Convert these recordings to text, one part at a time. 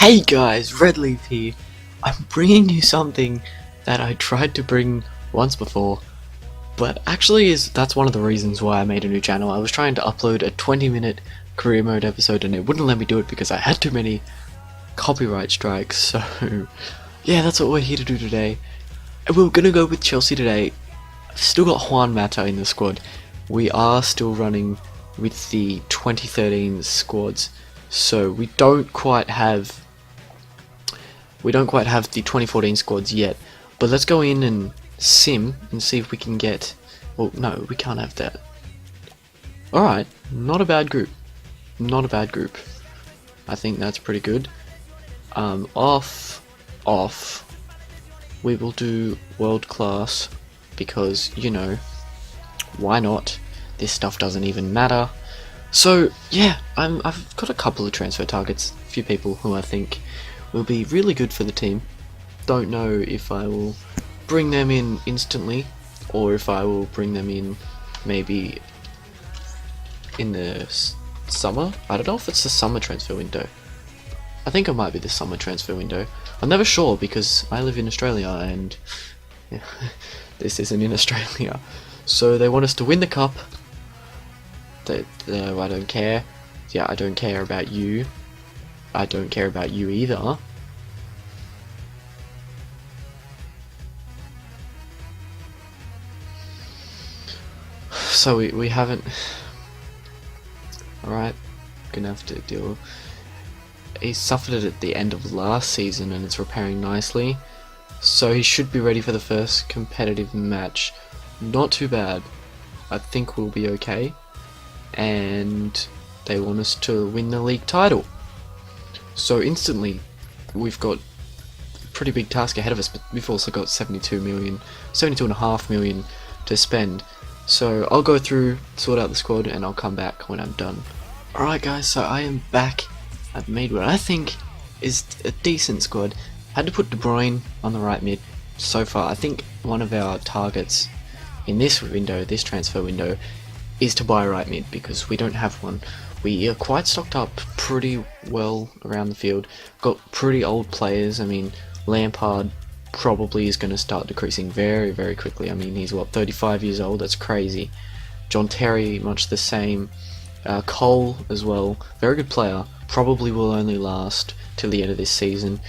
Hey guys, Redleaf here. I'm bringing you something that I tried to bring once before, but actually that's one of the reasons why I made a new channel. I was trying to upload a 20-minute career mode episode and it wouldn't let me do it because I had too many copyright strikes, so yeah, that's what we're here to do today. And we're gonna go with Chelsea today. I've still got Juan Mata in the squad. We are still running with the 2013 squads, so we don't quite have the 2014 squads yet. But let's go in and sim and see if we can get. Well, no, we can't have that. Alright, not a bad group. Not a bad group. I think that's pretty good. Off. We will do world class because, you know, why not? This stuff doesn't even matter. So yeah, I've got a couple of transfer targets, a few people who I think will be really good for the team. Don't know if I will bring them in instantly or if I will bring them in maybe in the summer. I don't know if it's the summer transfer window. I think it might be the summer transfer window. I'm never sure because I live in Australia and yeah, this isn't in Australia. So they want us to win the cup. I don't care. Yeah, I don't care about you. I don't care about you either. So we haven't. Alright, gonna have to deal. He suffered it at the end of last season and it's repairing nicely. So he should be ready for the first competitive match. Not too bad. I think we'll be okay. And they want us to win the league title. So instantly, we've got a pretty big task ahead of us, but we've also got 72.5 million to spend. So I'll go through, sort out the squad, and I'll come back when I'm done. Alright guys, so I am back. I've made what I think is a decent squad. Had to put De Bruyne on the right mid. So far, I think one of our targets in this window, this transfer window, is to buy a right mid because we don't have one. We are quite stocked up pretty well around the field. Got pretty old players. I mean, Lampard probably is going to start decreasing very, very quickly. I mean, he's what, 35 years old? That's crazy. John Terry, much the same. Cole as well, very good player. Probably will only last till the end of this season.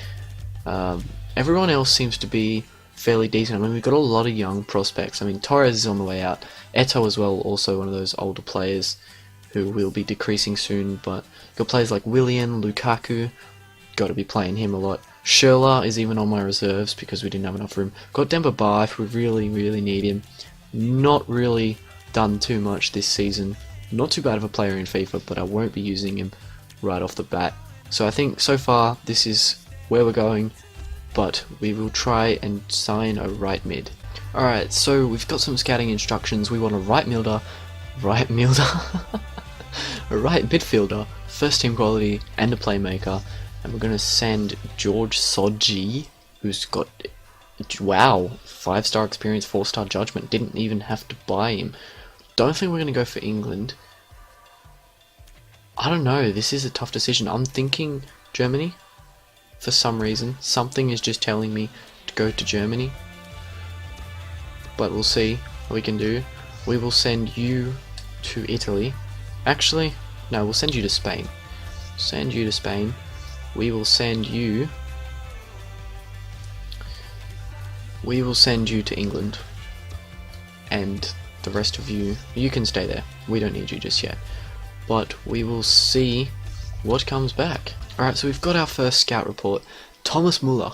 Everyone else seems to be fairly decent. I mean, we've got a lot of young prospects. I mean, Torres is on the way out. Eto as well, also one of those older players who will be decreasing soon. But got players like Willian, Lukaku, got to be playing him a lot. Schürrle is even on my reserves because we didn't have enough room. Got Demba Ba if we really, really need him. Not really done too much this season. Not too bad of a player in FIFA, but I won't be using him right off the bat. So I think so far this is where we're going. But we will try and sign a right mid. Alright, so we've got some scouting instructions. We want a a right midfielder, first team quality, and a playmaker. And we're going to send George Sodji, who's got, wow, 5-star experience, 4-star judgment. Didn't even have to buy him. Don't think we're going to go for England. I don't know, this is a tough decision. I'm thinking Germany. For some reason, something is just telling me to go to Germany, but we'll see what we can do. We will send you to Italy. Actually, no, we'll send you to Spain. Send you to Spain. We will send you to England, and the rest of you can stay there. We don't need you just yet, but we will see what comes back. Alright, so we've got our first scout report. Thomas Muller.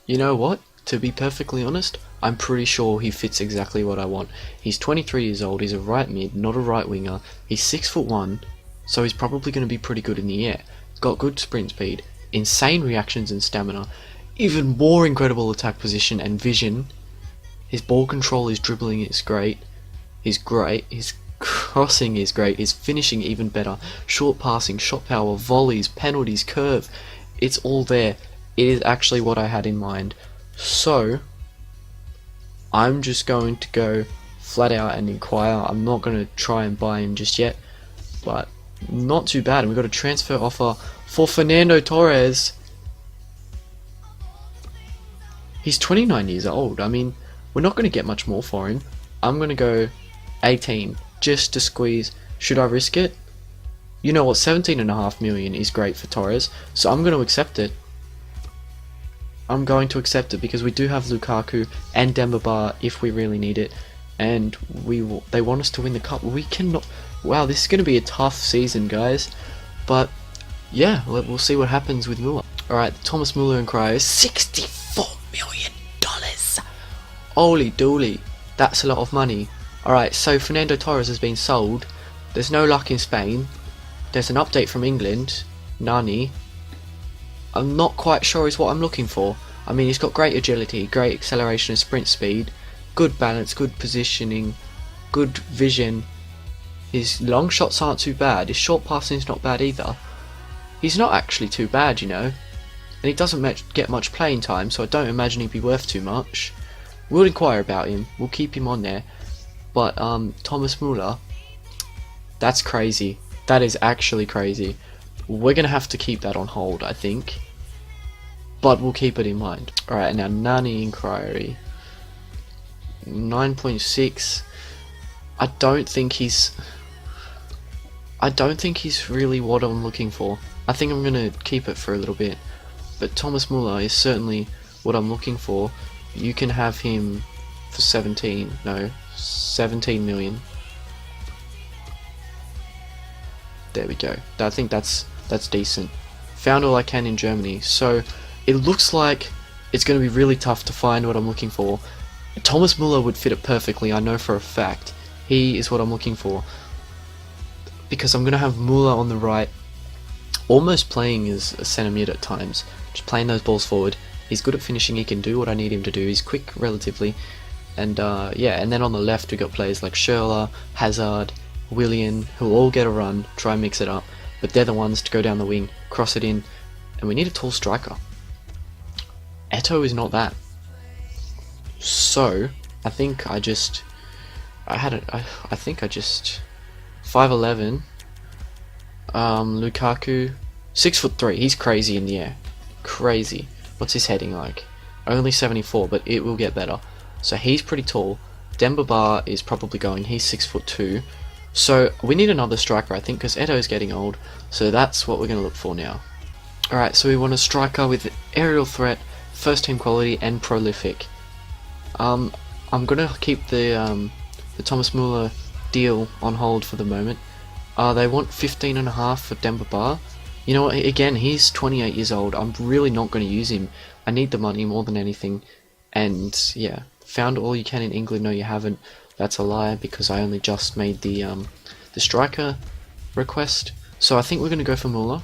You know what? To be perfectly honest, I'm pretty sure he fits exactly what I want. He's 23 years old, he's a right mid, not a right winger. He's 6'1", so he's probably going to be pretty good in the air. He's got good sprint speed, insane reactions and stamina, even more incredible attack position and vision. His ball control, his dribbling is great. His crossing is great, his finishing even better, short passing, shot power, volleys, penalties, curve, it's all there. It is actually what I had in mind. So I'm just going to go flat out and inquire. I'm not going to try and buy him just yet, but not too bad. And we've got a transfer offer for Fernando Torres. He's 29 years old. I mean, we're not going to get much more for him. I'm going to go 18 just to squeeze. Should I risk it? You know what, 17.5 million is great for Torres, so I'm going to accept it. I'm going to accept it because we do have Lukaku and Demba if we really need it, and they want us to win the cup. We cannot. Wow, this is going to be a tough season, guys. But yeah, we'll see what happens with Muller. All right, Thomas Muller and Cryo, $64 million. Holy dooly, that's a lot of money. All right, so Fernando Torres has been sold. There's no luck in Spain. There's an update from England. Nani. I'm not quite sure is what I'm looking for. I mean, he's got great agility, great acceleration and sprint speed, good balance, good positioning, good vision. His long shots aren't too bad. His short passing's not bad either. He's not actually too bad, you know. And he doesn't get much playing time, so I don't imagine he'd be worth too much. We'll inquire about him. We'll keep him on there. But Thomas Muller, that's crazy. That is actually crazy. We're going to have to keep that on hold, I think. But we'll keep it in mind. Alright, now Nani Inquiry. 9.6. I don't think he's really what I'm looking for. I think I'm going to keep it for a little bit. But Thomas Muller is certainly what I'm looking for. You can have him for 17 million. There we go. I think that's decent. Found all I can in Germany. So it looks like it's going to be really tough to find what I'm looking for. Thomas Muller would fit it perfectly, I know for a fact. He is what I'm looking for. Because I'm going to have Muller on the right, almost playing as a centre mid at times. Just playing those balls forward. He's good at finishing, he can do what I need him to do. He's quick relatively. And yeah, and then on the left we got players like Schürrle, Hazard, Willian, who all get a run, try and mix it up. But they're the ones to go down the wing, cross it in, and we need a tall striker. Eto'o is not that. So, I think I just 5'11", Lukaku, 6'3", he's crazy in the air. Crazy. What's his heading like? Only 74, but it will get better. So he's pretty tall. Demba Ba is probably going, he's 6'2". So we need another striker, I think, because Eto'o's getting old. So that's what we're going to look for now. Alright, so we want a striker with aerial threat, first team quality, and prolific. I'm going to keep the Thomas Muller deal on hold for the moment. They want 15.5 for Demba Ba. You know what, again, he's 28 years old. I'm really not going to use him. I need the money more than anything. And yeah, found all you can in England. No, you haven't. That's a lie because I only just made the striker request. So I think we're going to go for Muller.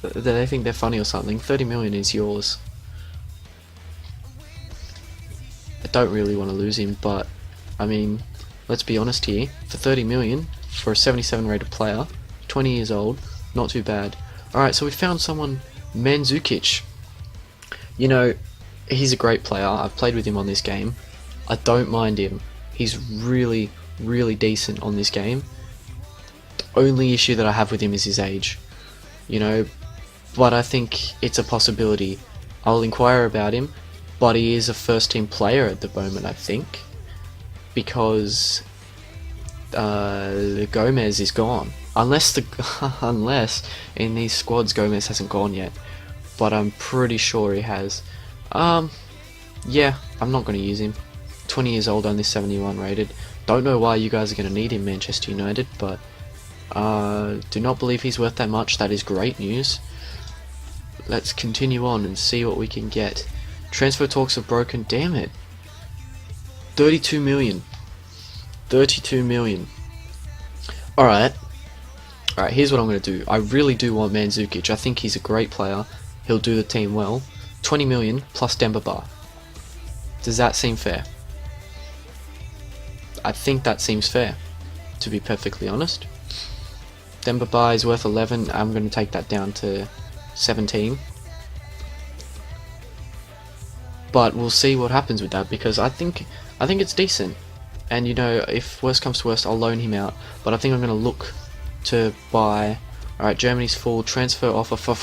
They think they're funny or something. 30 million is yours. I don't really want to lose him, but I mean, let's be honest here. For 30 million for a 77 rated player, 20 years old, not too bad. Alright, so we found someone, Mandzukic. You know, he's a great player. I've played with him on this game. I don't mind him. He's really, really decent on this game. The only issue that I have with him is his age. You know, but I think it's a possibility. I'll inquire about him, but he is a first team player at the moment, I think. Because Gomez is gone. Unless in these squads Gomez hasn't gone yet. But I'm pretty sure he has. Yeah, I'm not going to use him. 20 years old, only 71 rated. Don't know why you guys are going to need him, Manchester United, but do not believe he's worth that much. That is great news. Let's continue on and see what we can get. Transfer talks are broken. Damn it. 32 million. 32 million. Alright. Alright, here's what I'm going to do. I really do want Mandzukic. I think he's a great player. He'll do the team well. 20 million plus Demba Ba. Does that seem fair? I think that seems fair, to be perfectly honest. Demba Ba is worth 11. I'm going to take that down to 17. But we'll see what happens with that, because I think it's decent. And you know, if worst comes to worst, I'll loan him out. But I think I'm going to look to buy. Alright, Germany's full. Transfer offer for.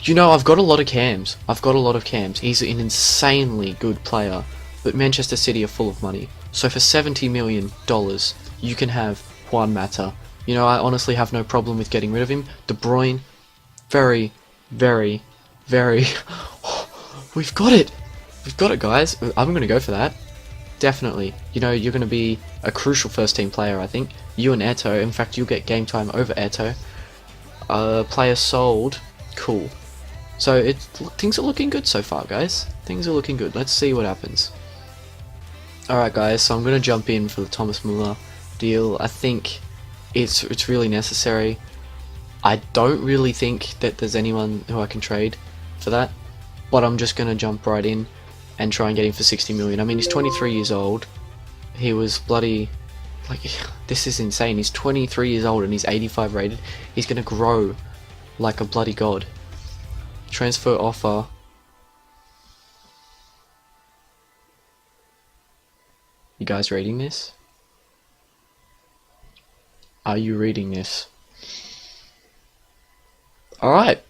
You know, I've got a lot of cams. He's an insanely good player. But Manchester City are full of money. So for $70 million, you can have Juan Mata. You know, I honestly have no problem with getting rid of him. De Bruyne, very, very, very... We've got it! We've got it, guys. I'm going to go for that. Definitely. You know, you're going to be a crucial first-team player, I think. You and Eto. In fact, you'll get game time over Eto. Player sold. Cool. So, things are looking good so far, guys. Things are looking good. Let's see what happens. Alright, guys. So, I'm going to jump in for the Thomas Müller deal. I think it's really necessary. I don't really think that there's anyone who I can trade for that. But I'm just going to jump right in and try and get him for 60 million. I mean, he's 23 years old. He was bloody... Like, this is insane. He's 23 years old and he's 85 rated. He's going to grow like a bloody god. Transfer offer. You guys reading this? Are you reading this? Alright.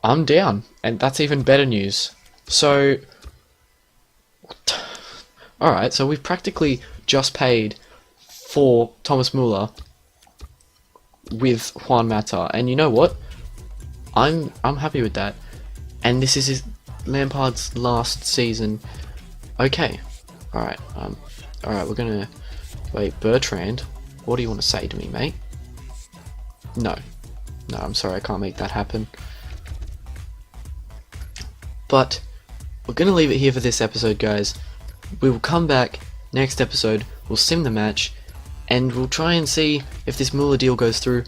I'm down. And that's even better news. So... Alright, so we've practically just paid for Thomas Müller with Juan Mata, and you know what? I'm happy with that. And this is Lampard's last season. Okay. Alright, we're gonna... Wait, Bertrand? What do you want to say to me, mate? No. No, I'm sorry, I can't make that happen. But we're gonna leave it here for this episode, guys. We will come back next episode, we'll sim the match, and we'll try and see if this Müller deal goes through.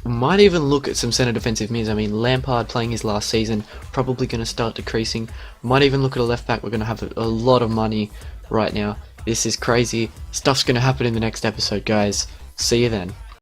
We might even look at some centre defensive mids. I mean, Lampard playing his last season, probably going to start decreasing. Might even look at a left back. We're going to have a lot of money right now. This is crazy. Stuff's going to happen in the next episode, guys. See you then.